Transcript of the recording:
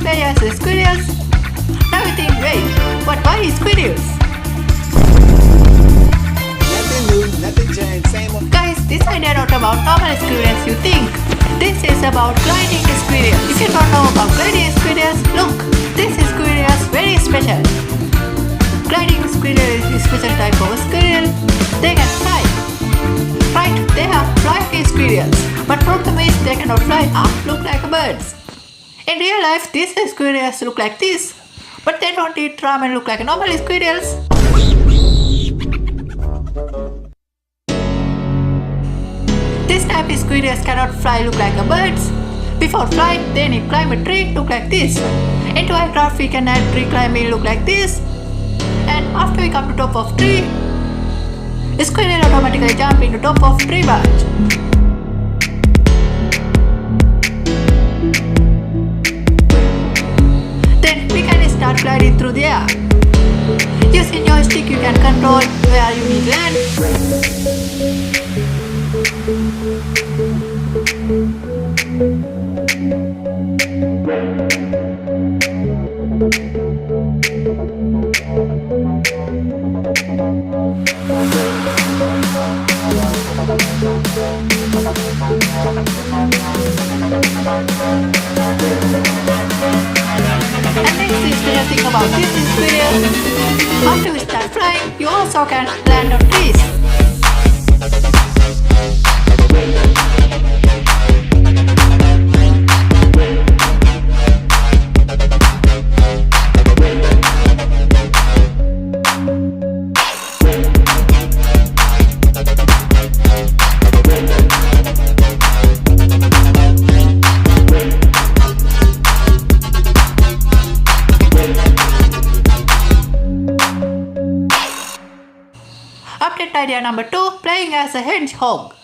play as the squirrels. Now you think, wait, but why squirrels? Nothing new, nothing changed, same old. Guys, this idea not about normal squirrels you think. This is about gliding squirrels. If you don't know about gliding squirrels, look, this squirrel is very special. Gliding squirrel is a special type of squirrel. They can fly. Right, they are flying squirrels. But problem is they cannot fly up, look like birds. In real life, these squirrels look like this. But they don't eat ramen look like normal squirrels. This type of squirrels cannot fly look like birds. Before flying, they need climb a tree look like this. Into Wildcraft we can add tree climbing look like this. And after we come to top of tree, the squirrel automatically jump into top of tree branch. Then we can start gliding through the air. Using joystick you can control where you need land. And next is when you think about this squirrel. After you start flying, you also can land on trees. Update idea number 2, playing as a hedgehog.